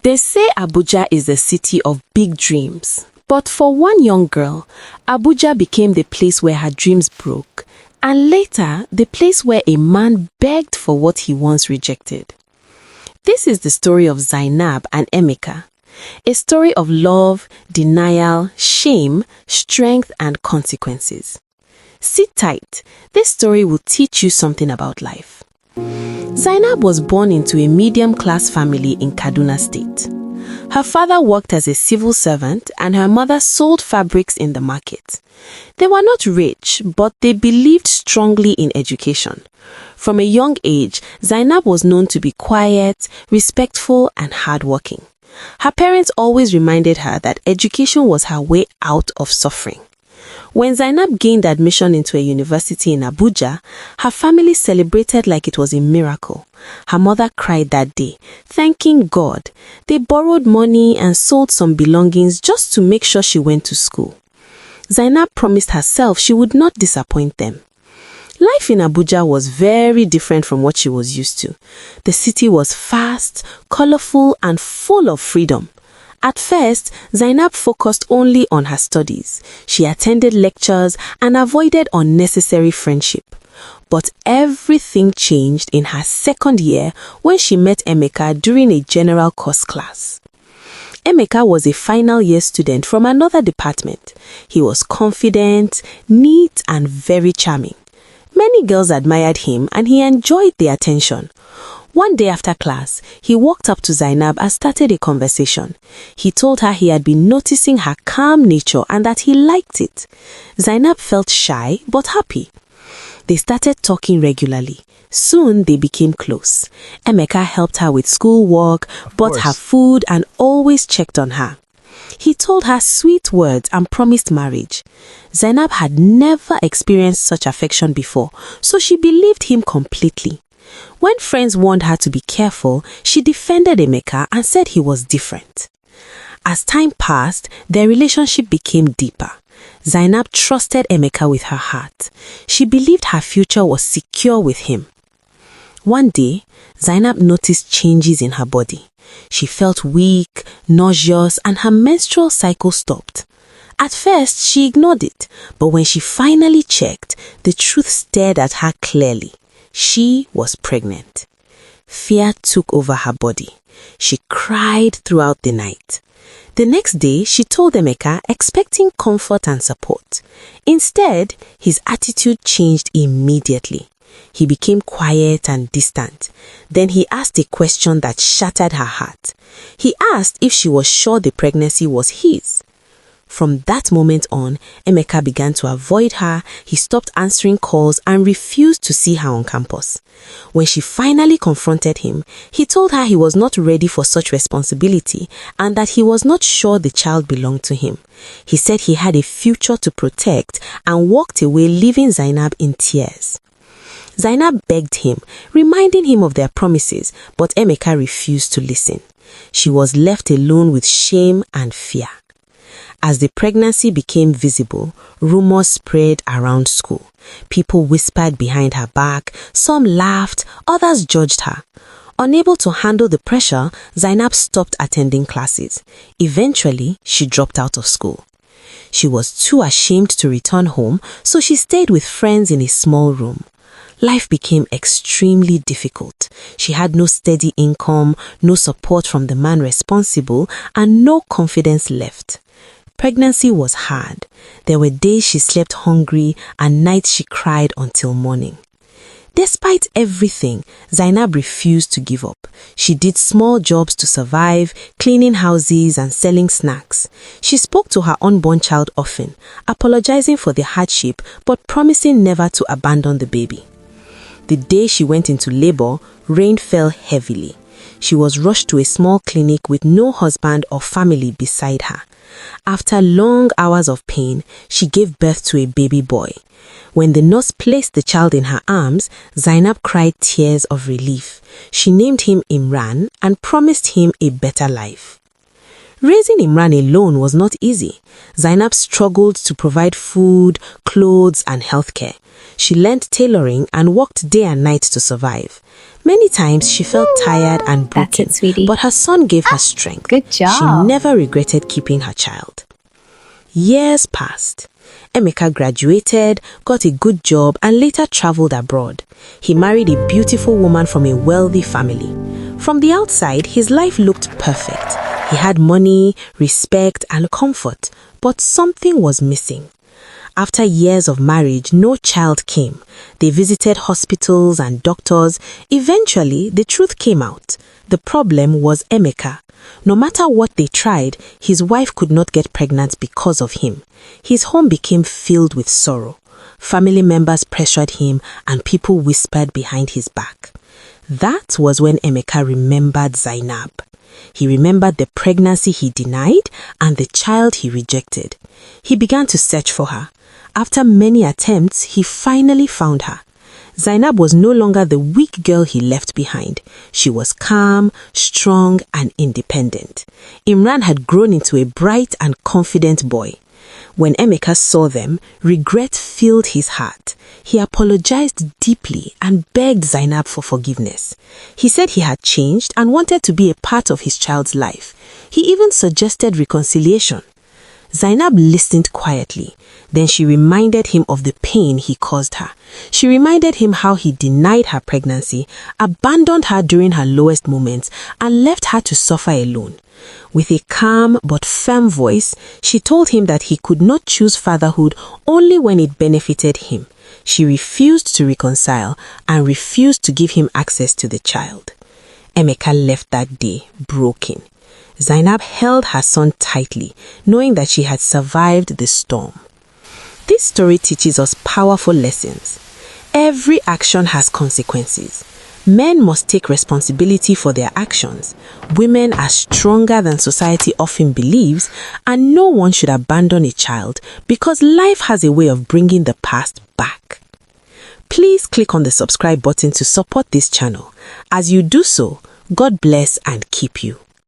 They say Abuja is a city of big dreams. But for one young girl, Abuja became the place where her dreams broke, and later the place where a man begged for what he once rejected. This is the story of Zainab and Emeka, a story of love, denial, shame, strength, and consequences. Sit tight, this story will teach you something about life. Zainab was born into a medium-class family in Kaduna State. Her father worked as a civil servant and her mother sold fabrics in the market. They were not rich, but they believed strongly in education. From a young age, Zainab was known to be quiet, respectful, and hardworking. Her parents always reminded her that education was her way out of suffering. When Zainab gained admission into a university in Abuja, her family celebrated like it was a miracle. Her mother cried that day, thanking God. They borrowed money and sold some belongings just to make sure she went to school. Zainab promised herself she would not disappoint them. Life in Abuja was very different from what she was used to. The city was fast, colorful, and full of freedom. At first, Zainab focused only on her studies. She attended lectures and avoided unnecessary friendship. But everything changed in her second year when she met Emeka during a general course class. Emeka was a final year student from another department. He was confident, neat, and very charming. Many girls admired him and he enjoyed the attention. One day after class, he walked up to Zainab and started a conversation. He told her he had been noticing her calm nature and that he liked it. Zainab felt shy but happy. They started talking regularly. Soon they became close. Emeka helped her with schoolwork, bought her food and always checked on her. He told her sweet words and promised marriage. Zainab had never experienced such affection before, so she believed him completely. When friends warned her to be careful, she defended Emeka and said he was different. As time passed, their relationship became deeper. Zainab trusted Emeka with her heart. She believed her future was secure with him. One day, Zainab noticed changes in her body. She felt weak, nauseous, and her menstrual cycle stopped. At first, she ignored it, but when she finally checked, the truth stared at her clearly. She was pregnant. Fear took over her body. She cried throughout the night. The next day, she told Emeka, expecting comfort and support. Instead, his attitude changed immediately. He became quiet and distant. Then he asked a question that shattered her heart. He asked if she was sure the pregnancy was his. From that moment on, Emeka began to avoid her, he stopped answering calls and refused to see her on campus. When she finally confronted him, he told her he was not ready for such responsibility and that he was not sure the child belonged to him. He said he had a future to protect and walked away, leaving Zainab in tears. Zainab begged him, reminding him of their promises, but Emeka refused to listen. She was left alone with shame and fear. As the pregnancy became visible, rumors spread around school. People whispered behind her back, some laughed, others judged her. Unable to handle the pressure, Zainab stopped attending classes. Eventually, she dropped out of school. She was too ashamed to return home, so she stayed with friends in a small room. Life became extremely difficult. She had no steady income, no support from the man responsible, and no confidence left. Pregnancy was hard. There were days she slept hungry and nights she cried until morning. Despite everything, Zainab refused to give up. She did small jobs to survive, cleaning houses and selling snacks. She spoke to her unborn child often, apologizing for the hardship but promising never to abandon the baby. The day she went into labor, rain fell heavily. She was rushed to a small clinic with no husband or family beside her. After long hours of pain, she gave birth to a baby boy. When the nurse placed the child in her arms, Zainab cried tears of relief. She named him Imran and promised him a better life. Raising Imran alone was not easy. Zainab struggled to provide food, clothes, and healthcare. She learned tailoring and worked day and night to survive. Many times she felt tired and broken, That's it, sweetie. but her son gave her strength. Good job. She never regretted keeping her child. Years passed. Emeka graduated, got a good job, and later traveled abroad. He married a beautiful woman from a wealthy family. From the outside, his life looked perfect. He had money, respect, and comfort, but something was missing. After years of marriage, no child came. They visited hospitals and doctors. Eventually, the truth came out. The problem was Emeka. No matter what they tried, his wife could not get pregnant because of him. His home became filled with sorrow. Family members pressured him and people whispered behind his back. That was when Emeka remembered Zainab. He remembered the pregnancy he denied and the child he rejected. He began to search for her. After many attempts, he finally found her. Zainab was no longer the weak girl he left behind. She was calm, strong, and independent. Imran had grown into a bright and confident boy. When Emeka saw them, regret filled his heart. He apologized deeply and begged Zainab for forgiveness. He said he had changed and wanted to be a part of his child's life. He even suggested reconciliation. Zainab listened quietly. Then she reminded him of the pain he caused her. She reminded him how he denied her pregnancy, abandoned her during her lowest moments, and left her to suffer alone. With a calm but firm voice, she told him that he could not choose fatherhood only when it benefited him. She refused to reconcile and refused to give him access to the child. Emeka left that day broken. Zainab held her son tightly, knowing that she had survived the storm. This story teaches us powerful lessons. Every action has consequences. Men must take responsibility for their actions. Women are stronger than society often believes, and no one should abandon a child because life has a way of bringing the past back. Please click on the subscribe button to support this channel. As you do so, God bless and keep you.